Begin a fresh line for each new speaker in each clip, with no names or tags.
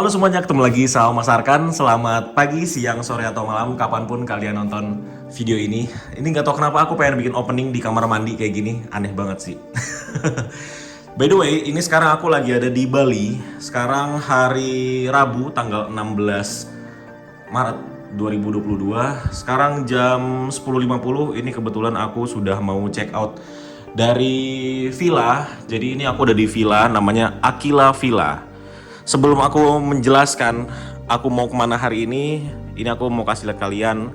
Halo semuanya, ketemu lagi sama Mas Arkan. Selamat pagi, siang, sore, atau malam, kapanpun kalian nonton video ini. Ini nggak tahu kenapa aku pengen bikin opening di kamar mandi kayak gini, aneh banget sih. By the way, ini sekarang aku lagi ada di Bali. Sekarang hari Rabu, tanggal 16 Maret 2022. Sekarang jam 10.50. Ini kebetulan aku sudah mau check out dari villa. Jadi ini aku udah di villa, namanya Aquila Villa. Sebelum aku menjelaskan aku mau kemana hari ini aku mau kasih lihat kalian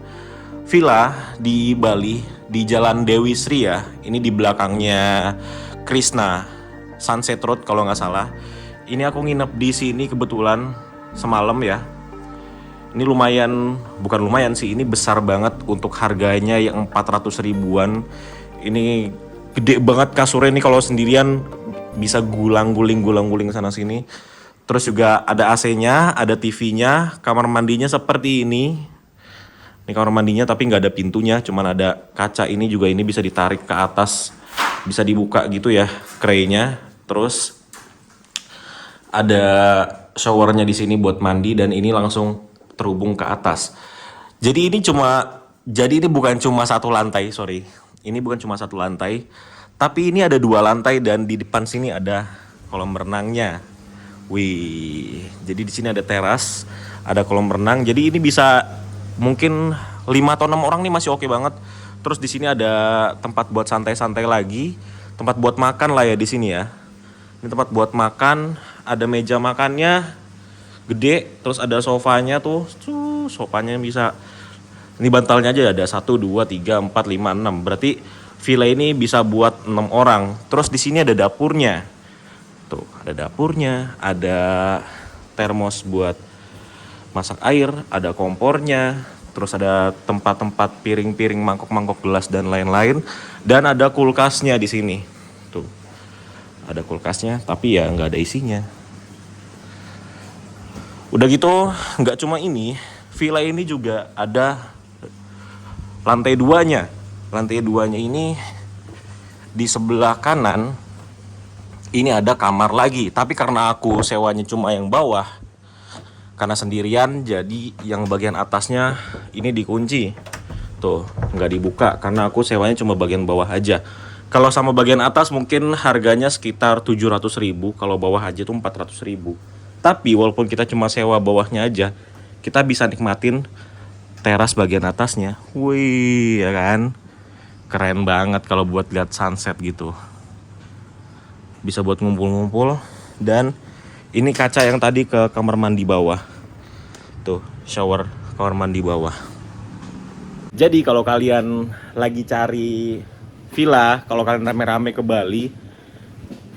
villa di Bali di Jalan Dewi Sri ya. Ini di belakangnya Krishna Sunset Road kalau nggak salah. Ini aku nginep di sini kebetulan semalam ya. Ini lumayan, bukan lumayan sih, ini besar banget untuk harganya yang 400 ribuan. Ini gede banget kasurnya, ini kalau sendirian bisa gulang-guling sana sini. Terus juga ada AC-nya, ada TV-nya, kamar mandinya seperti ini. Ini kamar mandinya tapi nggak ada pintunya, cuman ada kaca ini juga, ini bisa ditarik ke atas, bisa dibuka gitu ya kraynya. Terus ada showernya di sini buat mandi dan ini langsung terhubung ke atas. Jadi ini bukan cuma satu lantai, sorry. Ini bukan cuma satu lantai, tapi ini ada dua lantai dan di depan sini ada kolam renangnya. Wih, jadi di sini ada teras, ada kolam renang. Jadi ini bisa mungkin 5 atau 6 orang nih masih oke banget. Terus di sini ada tempat buat santai-santai lagi, tempat buat makan lah ya di sini ya. Ini tempat buat makan, ada meja makannya gede, terus ada sofanya tuh, sofanya bisa. Ini bantalnya aja ada 1 2 3 4 5 6. Berarti villa ini bisa buat 6 orang. Terus di sini ada dapurnya. Tuh, ada dapurnya, ada termos buat masak air, ada kompornya, terus ada tempat-tempat piring-piring, mangkok-mangkok gelas dan lain-lain, dan ada kulkasnya di sini. Tuh, ada kulkasnya, tapi ya nggak ada isinya. Udah gitu, nggak cuma ini, villa ini juga ada lantai duanya. Lantai duanya ini di sebelah kanan. Ini ada kamar lagi, tapi karena aku sewanya cuma yang bawah, karena sendirian, jadi yang bagian atasnya ini dikunci. Tuh, nggak dibuka karena aku sewanya cuma bagian bawah aja. Kalau sama bagian atas mungkin harganya sekitar 700 ribu, kalau bawah aja tuh 400 ribu. Tapi walaupun kita cuma sewa bawahnya aja, kita bisa nikmatin teras bagian atasnya. Wih, ya kan? Keren banget kalau buat lihat sunset gitu. Bisa buat ngumpul-ngumpul. Dan ini kaca yang tadi ke kamar mandi bawah. Tuh, shower kamar mandi bawah. Jadi kalau kalian lagi cari villa, kalau kalian rame-rame ke Bali,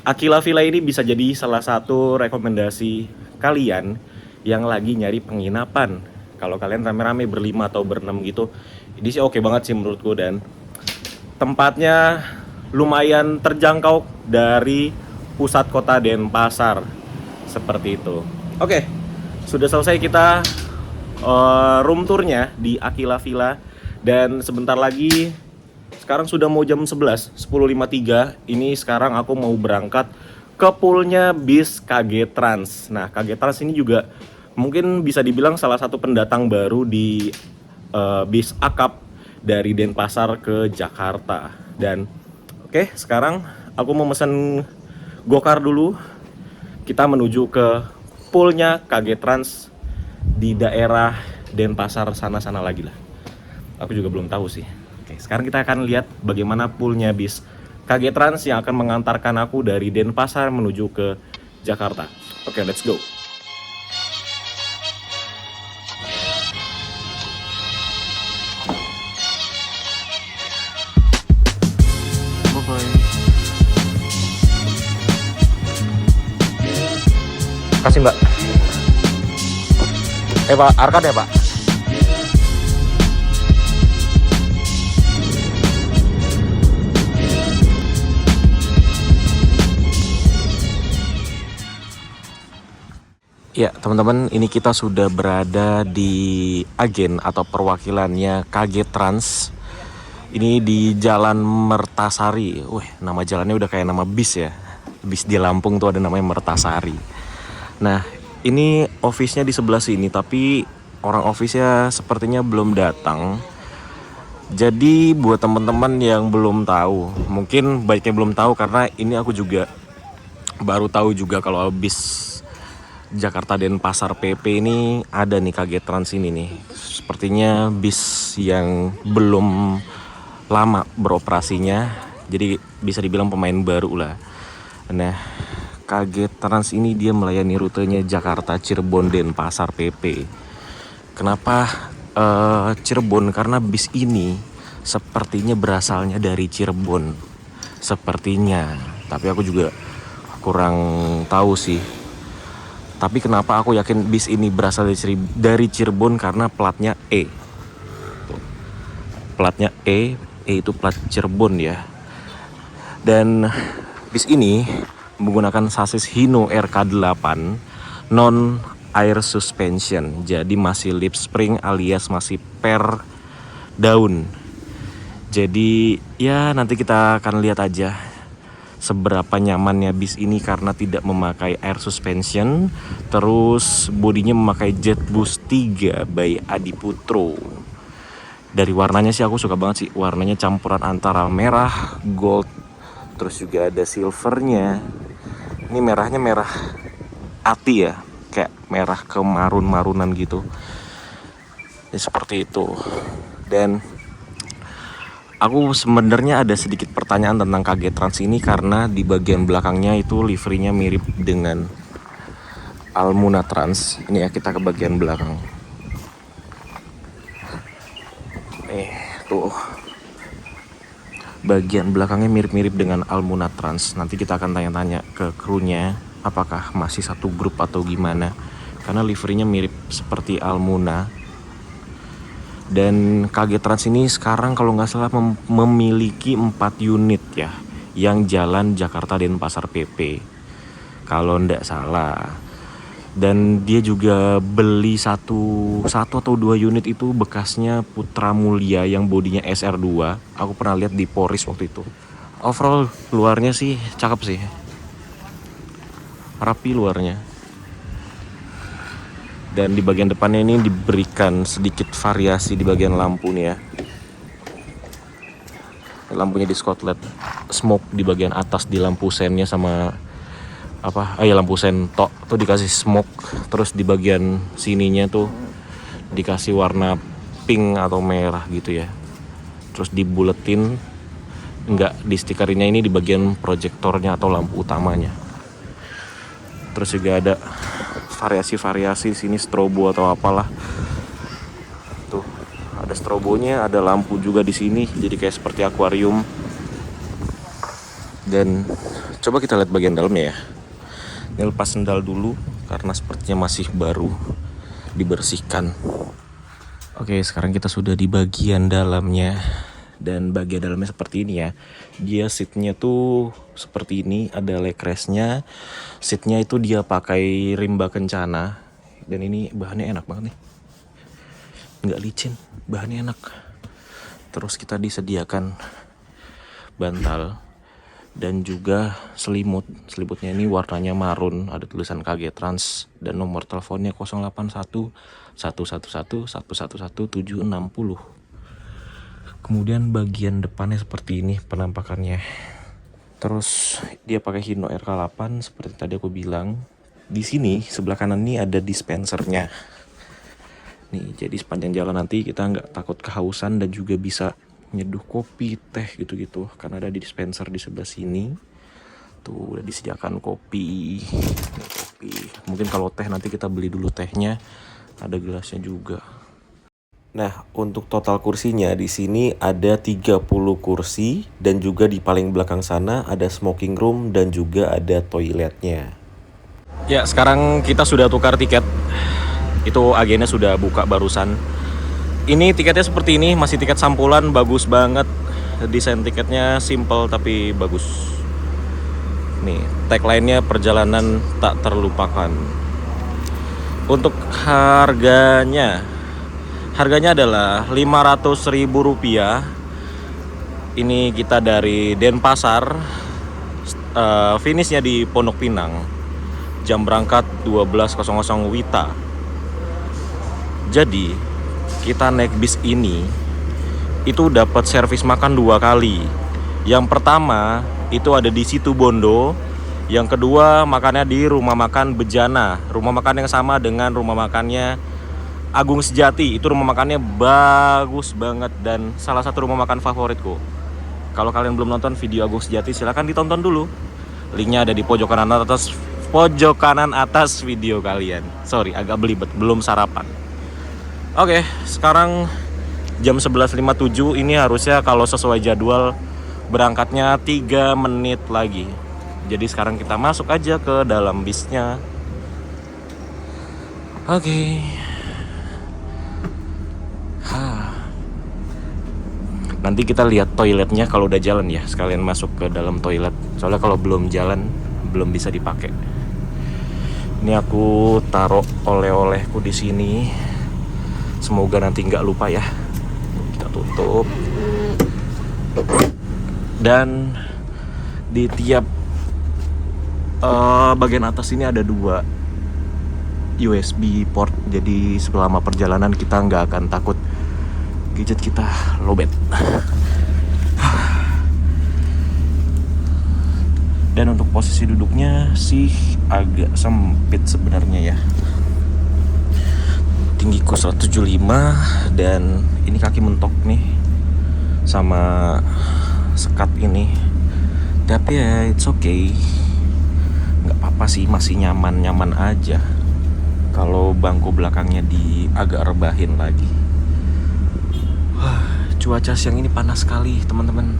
Aquila Villa ini bisa jadi salah satu rekomendasi kalian yang lagi nyari penginapan. Kalau kalian rame-rame berlima atau berenam gitu, ini sih oke banget sih menurutku. Dan tempatnya lumayan terjangkau dari pusat kota Denpasar, seperti itu. Oke, sudah selesai kita room tournya di Aquila Villa. Dan sebentar lagi, sekarang sudah mau jam 11, 10.53. Ini sekarang aku mau berangkat ke poolnya bis KG Trans. Nah, KG Trans ini juga mungkin bisa dibilang salah satu pendatang baru di bis akap dari Denpasar ke Jakarta. Dan oke, sekarang aku mau mesen gokar dulu. Kita menuju ke poolnya KG Trans di daerah Denpasar sana-sana lagi lah. Aku juga belum tahu sih. Oke, sekarang kita akan lihat bagaimana poolnya bis KG Trans yang akan mengantarkan aku dari Denpasar menuju ke Jakarta. Oke, let's go. Kasih Mbak. Pak, Arkan ya Pak? Ya teman-teman, ini kita sudah berada di agen atau perwakilannya KG Trans. Ini di Jalan Mertasari. Wih, nama jalannya udah kayak nama bis ya. Bis di Lampung tuh ada namanya Mertasari. Nah, Ini office-nya di sebelah sini, tapi orang office-nya sepertinya belum datang. Jadi buat teman-teman yang belum tahu, mungkin baiknya belum tahu karena ini aku juga baru tahu juga kalau bis Jakarta Denpasar PP ini ada nih KG Trans ini nih. Sepertinya bis yang belum lama beroperasinya, jadi bisa dibilang pemain baru lah. Nah, KG Trans ini dia melayani rutenya Jakarta Cirebon Denpasar PP. Kenapa Cirebon? Karena bis ini sepertinya berasalnya dari Cirebon. Sepertinya, tapi aku juga kurang tahu sih. Tapi kenapa aku yakin bis ini berasal dari Cirebon? Karena platnya E. Platnya E itu plat Cirebon ya. Dan bis ini menggunakan sasis Hino RK8 non air suspension. Jadi masih lip spring alias masih per daun. Jadi ya nanti kita akan lihat aja seberapa nyamannya bis ini karena tidak memakai air suspension. Terus bodinya memakai JetBoost 3 by Adiputro. Dari warnanya sih aku suka banget sih. Warnanya campuran antara merah, gold, terus juga ada silvernya. Ini merahnya merah ati ya, kayak merah ke marun-marunan gitu. Ya, seperti itu. Dan aku sebenarnya ada sedikit pertanyaan tentang KG Trans ini karena di bagian belakangnya itu liverynya mirip dengan Almuna Trans. Ini ya, kita ke bagian belakang. Tuh. Bagian belakangnya mirip-mirip dengan Almuna Trans. Nanti kita akan tanya-tanya ke krunya apakah masih satu grup atau gimana. Karena liverynya mirip seperti Almuna. Dan KG Trans ini sekarang kalau nggak salah memiliki 4 unit ya, yang jalan Jakarta Denpasar PP kalau nggak salah. Dan dia juga beli satu atau 2 unit itu bekasnya Putra Mulia yang bodinya SR2. Aku pernah lihat di Poris waktu itu. Overall luarnya sih cakep sih, rapi luarnya. Dan di bagian depannya ini diberikan sedikit variasi di bagian lampu nih ya. Lampunya di Scotland, smoke di bagian atas di lampu sennya sama lampu sen tok tuh dikasih smoke. Terus di bagian sininya tuh dikasih warna pink atau merah gitu ya. Terus dibuletin, enggak di stikerinnya ini di bagian proyektornya atau lampu utamanya. Terus juga ada variasi-variasi sini strobo atau apalah. Tuh, ada strobonya, ada lampu juga di sini. Jadi kayak seperti akuarium. Dan coba kita lihat bagian dalamnya ya. Ini lepas sendal dulu karena sepertinya masih baru dibersihkan. Oke, sekarang kita sudah di bagian dalamnya. Dan bagian dalamnya seperti ini ya. Dia seatnya tuh seperti ini, ada leg restnya. Seatnya itu dia pakai rim bak kencana. Dan ini bahannya enak banget nih, nggak licin, bahannya enak. Terus kita disediakan bantal dan juga selimutnya ini warnanya marun, ada tulisan KG Trans dan nomor teleponnya 081 111 111 760. Kemudian bagian depannya seperti ini penampakannya. Terus dia pakai Hino RK8 seperti tadi aku bilang. Di sini sebelah kanan ini ada dispensernya. Nih, jadi sepanjang jalan nanti kita nggak takut kehausan dan juga bisa nyeduh kopi, teh gitu-gitu karena ada dispenser di sebelah sini. Tuh udah disediakan kopi. Nih, kopi. Mungkin kalau teh nanti kita beli dulu tehnya, ada gelasnya juga. Nah, untuk total kursinya di sini ada 30 kursi dan juga di paling belakang sana ada smoking room dan juga ada toiletnya. Ya, sekarang kita sudah tukar tiket. Itu agennya sudah buka barusan. Ini tiketnya seperti ini, masih tiket sampulan, bagus banget. Desain tiketnya simple tapi bagus. Nih, tagline-nya perjalanan tak terlupakan. Untuk harganya adalah Rp500.000. Ini kita dari Denpasar, finishnya di Pondok Pinang. jam berangkat 12.00 WITA. Jadi kita naik bis ini itu dapat servis makan 2 kali. Yang pertama itu ada di Situ Bondo, yang kedua makannya di rumah makan Bejana, rumah makan yang sama dengan rumah makannya Agung Sejati. Itu rumah makannya bagus banget dan salah satu rumah makan favoritku. Kalau kalian belum nonton video Agung Sejati, silahkan ditonton dulu. Linknya ada di pojok kanan atas video kalian. Sorry, agak belibet, belum sarapan. Oke, sekarang jam 11.57. Ini harusnya kalau sesuai jadwal berangkatnya 3 menit lagi. Jadi sekarang kita masuk aja ke dalam bisnya. Oke. Nanti kita lihat toiletnya kalau udah jalan ya. Sekalian masuk ke dalam toilet. Soalnya kalau belum jalan belum bisa dipakai. Ini aku taruh oleh-olehku di sini. Semoga nanti nggak lupa ya. Kita tutup. Dan di tiap bagian atas ini ada 2 USB port. Jadi selama perjalanan kita nggak akan takut gadget kita lowbat. Dan untuk posisi duduknya sih agak sempit sebenarnya ya. Tinggiku 175 dan ini kaki mentok nih sama sekat ini. Tapi ya it's okay. Nggak apa-apa sih, masih nyaman aja. Kalau bangku belakangnya agak rebahin lagi. Cuaca siang ini panas sekali teman-teman.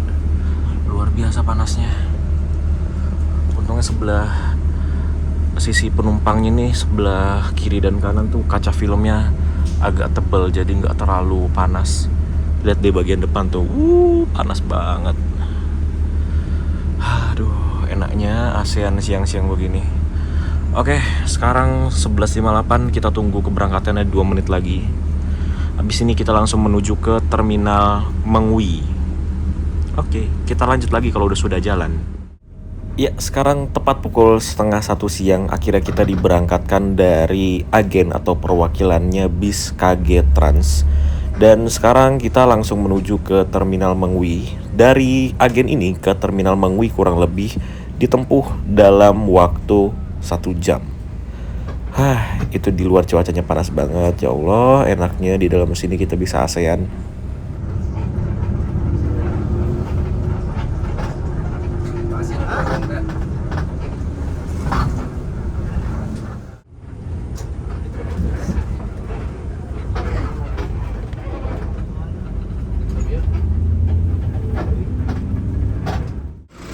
Luar biasa panasnya. Untungnya sebelah sisi penumpangnya nih, sebelah kiri dan kanan tuh kaca filmnya agak tebal, jadi nggak terlalu panas. Lihat di bagian depan tuh, panas banget. Aduh, enaknya ASEAN siang-siang begini. Oke, sekarang 11.58, kita tunggu keberangkatannya 2 menit lagi. Habis ini kita langsung menuju ke terminal Mengwi. Oke, kita lanjut lagi kalau sudah jalan. Ya, sekarang tepat pukul 12:30 siang. Akhirnya kita diberangkatkan dari agen atau perwakilannya bis KG Trans. Dan sekarang kita langsung menuju ke terminal Mengwi. Dari agen ini ke terminal Mengwi kurang lebih ditempuh dalam waktu 1 jam. Itu di luar cuacanya panas banget. Ya Allah, enaknya di dalam sini kita bisa ASEAN.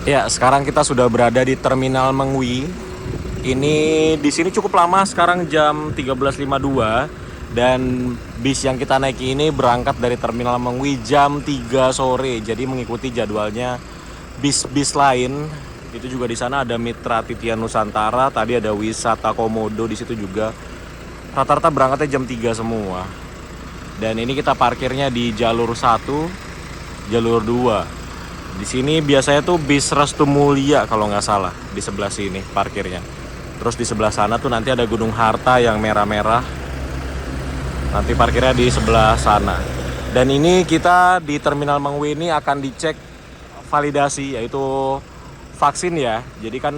Ya, sekarang kita sudah berada di terminal Mengwi. Ini di sini cukup lama, sekarang jam 13.52 dan bis yang kita naiki ini berangkat dari terminal Mengwi jam 3 sore. Jadi mengikuti jadwalnya bis-bis lain. Itu juga di sana ada Mitra Titian Nusantara, tadi ada Wisata Komodo di situ juga. Rata-rata berangkatnya jam 3 semua. Dan ini kita parkirnya di jalur 1, jalur 2. Di sini biasanya tuh bis Restu Mulia kalau nggak salah, di sebelah sini parkirnya. Terus di sebelah sana tuh nanti ada Gunung Harta yang merah-merah. Nanti parkirnya di sebelah sana. Dan ini kita di terminal Mengwi ini akan dicek validasi, yaitu vaksin ya. Jadi kan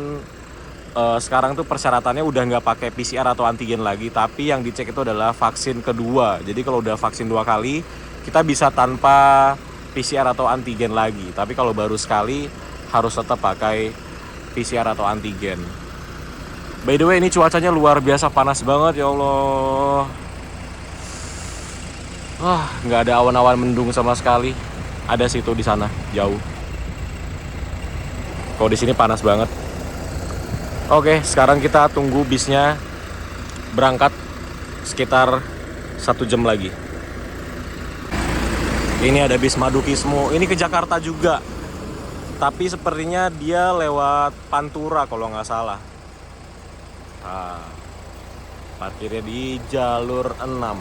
sekarang tuh persyaratannya udah nggak pakai PCR atau antigen lagi, tapi yang dicek itu adalah vaksin kedua. Jadi kalau udah vaksin 2 kali, kita bisa tanpa PCR atau antigen lagi. Tapi kalau baru sekali harus tetap pakai PCR atau antigen. By the way, ini cuacanya luar biasa panas banget, ya Allah. Nggak ada awan-awan mendung sama sekali. Ada situ di sana, jauh. Kalau di sini panas banget. Oke, sekarang kita tunggu bisnya berangkat sekitar 1 jam lagi. Ini ada bis Madukismo. Ini ke Jakarta juga. Tapi sepertinya dia lewat Pantura kalau nggak salah. Parkirnya di jalur 6.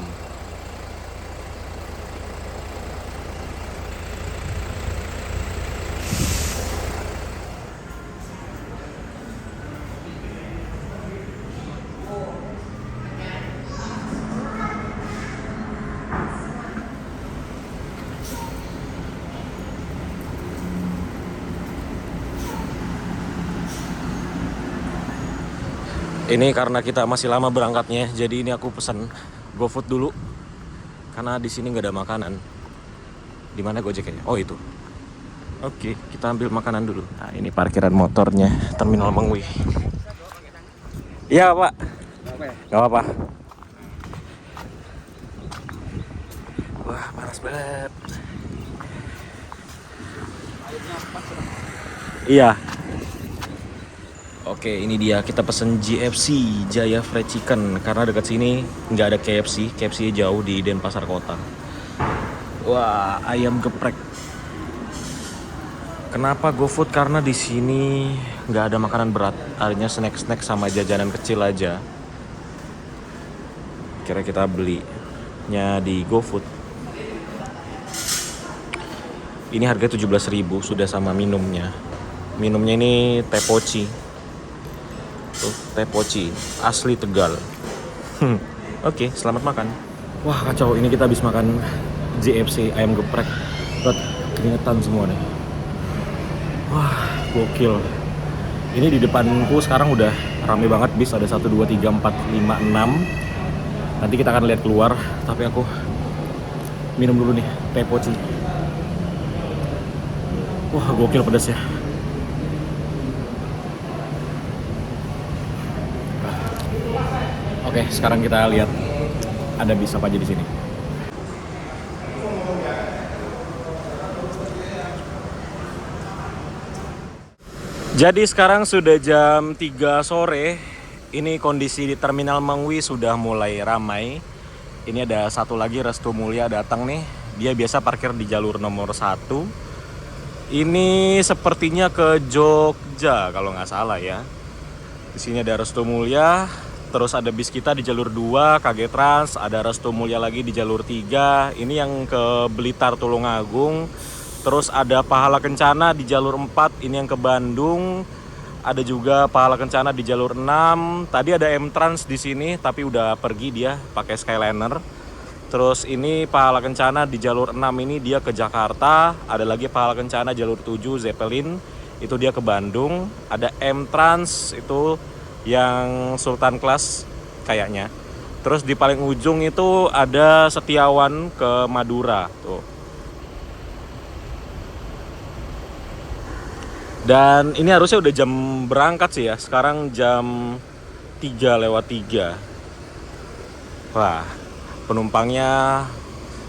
Ini karena kita masih lama berangkatnya, jadi ini aku pesan GoFood dulu. Karena di sini nggak ada makanan. Di mana Gojeknya? Oh itu. Oke, kita ambil makanan dulu. Nah ini parkiran motornya Terminal Mengwi. Iya Pak. Nggak apa-apa. Wah panas banget. Iya. Oke, ini dia kita pesen JFC, Jaya Fried Chicken. Karena dekat sini nggak ada KFC, KFC jauh di Denpasar Kota. Wah, ayam geprek. Kenapa GoFood? Karena di sini nggak ada makanan berat, adanya snack-snack sama jajanan kecil aja. Kira kita belinya di GoFood. Ini harga 17.000 sudah sama minumnya. Minumnya ini teh poci. Tuh, teh poci asli Tegal. Oke, selamat makan. Wah kacau, ini kita habis makan JFC ayam geprek. Buat keringetan semua nih. Wah gokil. Ini di depanku sekarang udah rame banget bis, ada 1, 2, 3, 4, 5, 6. Nanti kita akan lihat keluar, tapi aku minum dulu nih teh poci. Wah gokil pedasnya. Oke, sekarang kita lihat ada bis apa aja di sini. Jadi sekarang sudah jam 3 sore. Ini kondisi di Terminal Mengwi sudah mulai ramai. Ini ada satu lagi Restu Mulia datang nih. Dia biasa parkir di jalur nomor 1. Ini sepertinya ke Jogja kalau nggak salah ya. Di sini ada Restu Mulia. Terus ada bis kita di jalur 2, KG Trans, ada Restu Mulia lagi di jalur 3. Ini yang ke Blitar Tulungagung. Terus ada Pahala Kencana di jalur 4, ini yang ke Bandung. Ada juga Pahala Kencana di jalur 6. Tadi ada M-Trans di sini tapi udah pergi dia pakai Skyliner. Terus ini Pahala Kencana di jalur 6 ini dia ke Jakarta. Ada lagi Pahala Kencana jalur 7 Zeppelin, itu dia ke Bandung. Ada M-Trans itu yang Sultan Class kayaknya. Terus di paling ujung itu ada Setiawan ke Madura tuh. Dan ini harusnya udah jam berangkat sih ya. Sekarang jam 3:03. Wah, penumpangnya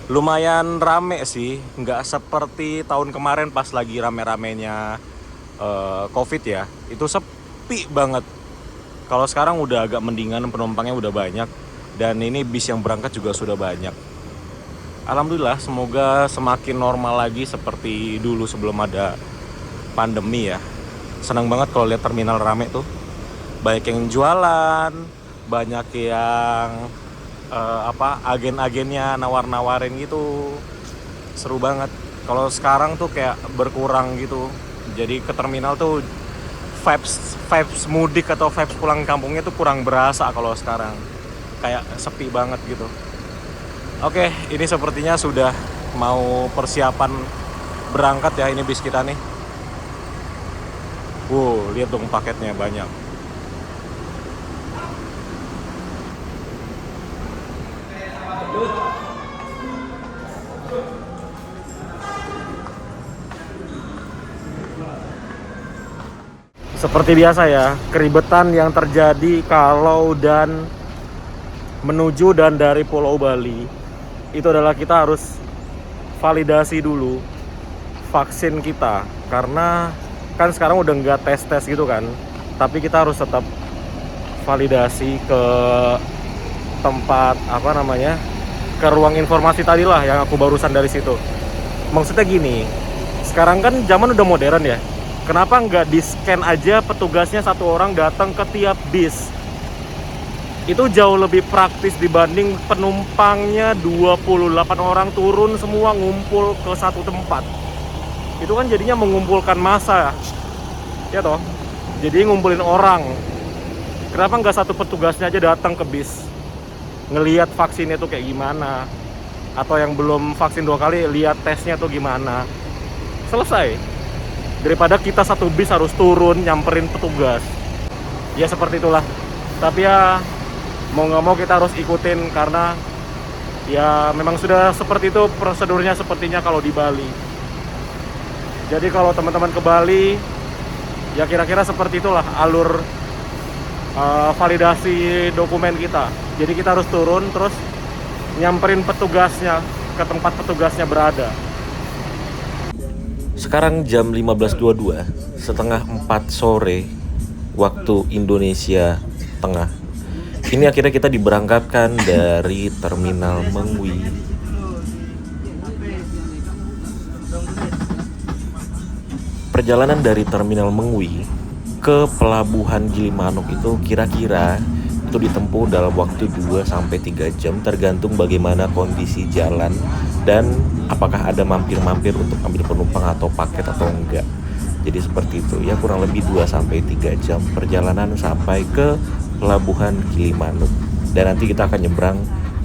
lumayan rame sih. Nggak seperti tahun kemarin pas lagi rame-ramenya Covid ya. Itu sepi banget. Kalau sekarang udah agak mendingan, penumpangnya udah banyak. Dan ini bis yang berangkat juga sudah banyak. Alhamdulillah, semoga semakin normal lagi seperti dulu sebelum ada pandemi ya. Senang banget kalau lihat terminal rame tuh. Banyak yang jualan, banyak yang agen-agennya nawar-nawarin gitu. Seru banget. Kalau sekarang tuh kayak berkurang gitu. Jadi ke terminal tuh vibes mudik atau vibes pulang kampungnya tuh kurang berasa kalau sekarang. Kayak sepi banget gitu. Oke, ini sepertinya sudah mau persiapan berangkat ya ini bis kita nih. Wow, lihat dong paketnya banyak. Seperti biasa ya, keribetan yang terjadi kalau dan menuju dan dari Pulau Bali itu adalah kita harus validasi dulu vaksin kita. Karena kan sekarang udah nggak tes gitu kan, tapi kita harus tetap validasi ke tempat ke ruang informasi tadi lah yang aku barusan dari situ. Maksudnya gini, sekarang kan zaman udah modern ya, kenapa nggak di scan aja petugasnya satu orang datang ke tiap bis? Itu jauh lebih praktis dibanding penumpangnya 28 orang turun semua ngumpul ke satu tempat. Itu kan jadinya mengumpulkan massa ya toh, jadi ngumpulin orang. Kenapa nggak satu petugasnya aja datang ke bis, ngelihat vaksinnya tuh kayak gimana, atau yang belum vaksin 2 kali lihat tesnya tuh gimana, selesai. Daripada kita satu bis harus turun nyamperin petugas. Ya seperti itulah
Tapi ya mau nggak mau kita harus ikutin karena ya memang sudah seperti itu prosedurnya sepertinya kalau di Bali. Jadi kalau teman-teman ke Bali ya kira-kira seperti itulah alur validasi dokumen kita. Jadi kita harus turun terus nyamperin petugasnya ke tempat petugasnya berada.
Sekarang jam 15.22, setengah 4 sore waktu Indonesia Tengah. Ini akhirnya kita diberangkatkan dari Terminal Mengwi. Perjalanan dari Terminal Mengwi ke Pelabuhan Gilimanuk itu kira-kira itu ditempuh dalam waktu 2-3 jam tergantung bagaimana kondisi jalan dan apakah ada mampir-mampir untuk ambil penumpang atau paket atau enggak. Jadi seperti itu ya, kurang lebih 2-3 jam perjalanan sampai ke Pelabuhan Gilimanuk. Dan nanti kita akan nyebrang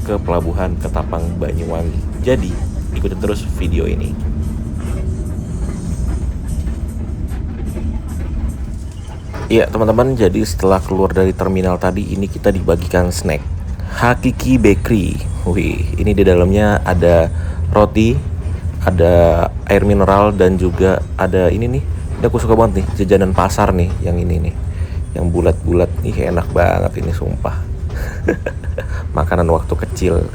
ke Pelabuhan Ketapang Banyuwangi. Jadi ikutin terus video ini. Iya teman-teman, jadi setelah keluar dari terminal tadi ini kita dibagikan snack Hakiki Bakery. Wih, ini di dalamnya ada roti, ada air mineral dan juga ada ini nih. Aku suka banget nih jajanan pasar nih, yang ini nih, yang bulat-bulat nih, enak banget ini sumpah. Makanan waktu kecil.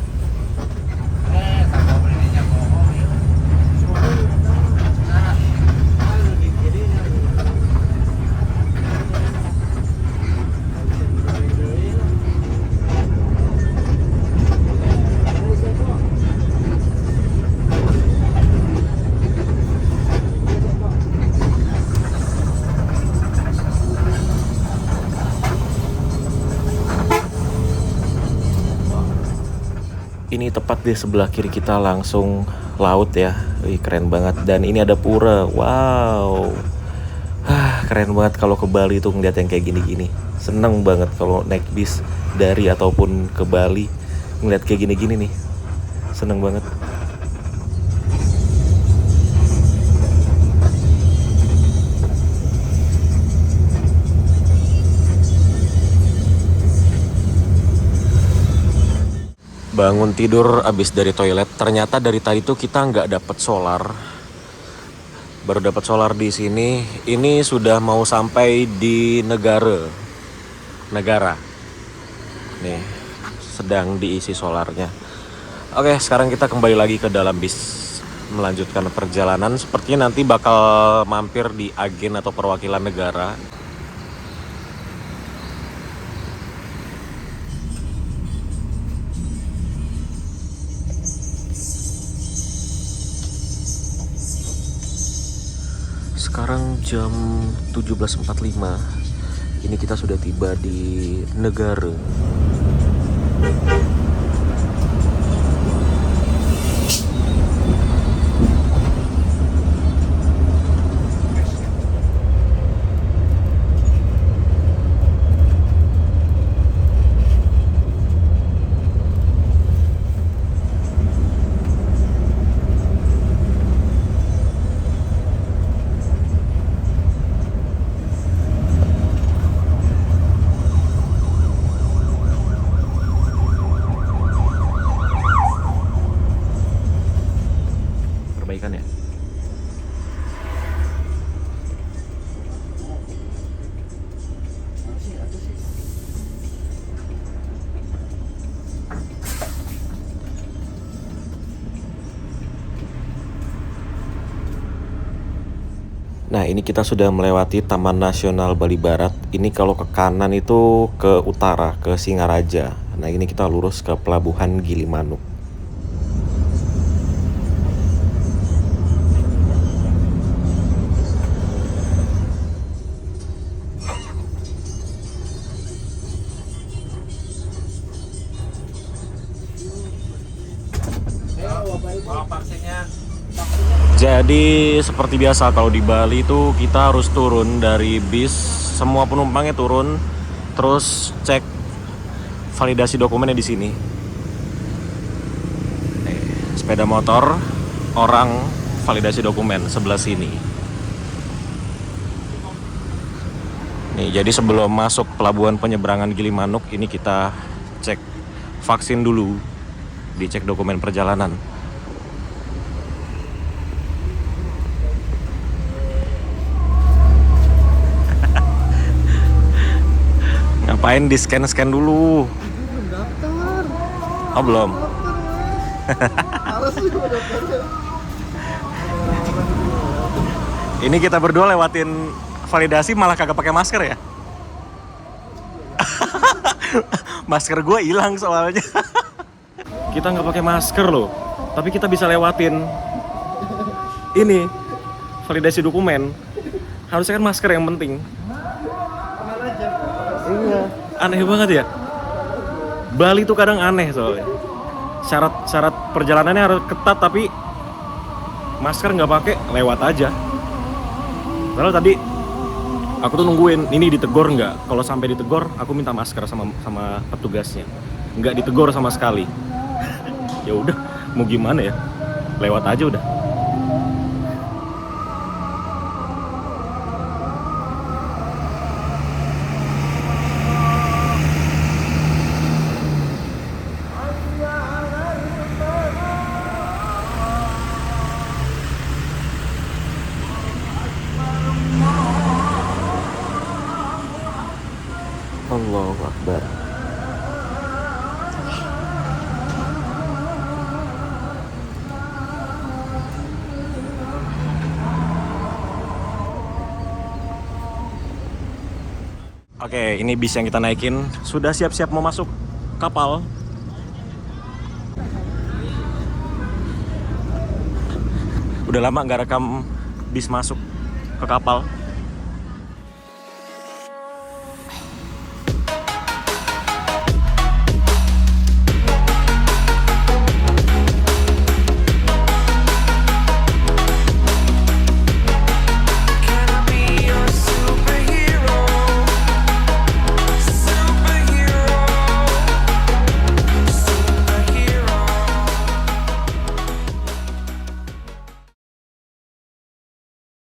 Ini tepat di sebelah kiri kita langsung laut ya. Wih, keren banget. Dan ini ada pura. Wow. Keren banget kalau ke Bali tuh ngeliat yang kayak gini-gini. Seneng banget kalau naik bis dari ataupun ke Bali ngeliat kayak gini-gini nih. Seneng banget. Bangun tidur abis dari toilet, ternyata dari tadi tuh kita nggak dapet solar. Baru dapat solar di sini. Ini sudah mau sampai di negara. Nih, sedang diisi solarnya. Oke, sekarang kita kembali lagi ke dalam bis melanjutkan perjalanan. Sepertinya nanti bakal mampir di agen atau perwakilan negara. Sekarang jam 17.45. Ini kita sudah tiba di negara. Perbaikan ya. Nah, ini kita sudah melewati Taman Nasional Bali Barat. Ini kalau ke kanan itu ke utara, ke Singaraja. Nah, ini kita lurus ke Pelabuhan Gilimanuk. Jadi seperti biasa kalau di Bali itu kita harus turun dari bis, semua penumpangnya turun, terus cek validasi dokumennya di sini. Sepeda motor, orang, validasi dokumen sebelah sini. Nih, jadi sebelum masuk pelabuhan penyeberangan Gilimanuk ini kita cek vaksin dulu, dicek dokumen perjalanan. Ngapain di scan dulu?
Belum daftar.
Oh belum.
Males juga daftarnya.
Ini kita berdua lewatin validasi malah kagak pakai masker ya? Masker gue hilang soalnya. Kita nggak pakai masker loh, tapi kita bisa lewatin ini validasi dokumen. Harusnya kan masker yang penting. Iya. Aneh banget ya. Bali tuh kadang aneh soalnya. Syarat perjalanannya harus ketat tapi masker nggak pakai lewat aja. Padahal tadi aku tuh nungguin ini ditegur nggak. Kalau sampai ditegur, aku minta masker sama petugasnya. Nggak ditegur sama sekali. Ya udah, mau gimana ya? Lewat aja udah. Allahu Akbar. Oke, ini bis yang kita naikin sudah siap-siap mau masuk kapal. Udah lama nggak rekam bis masuk ke kapal.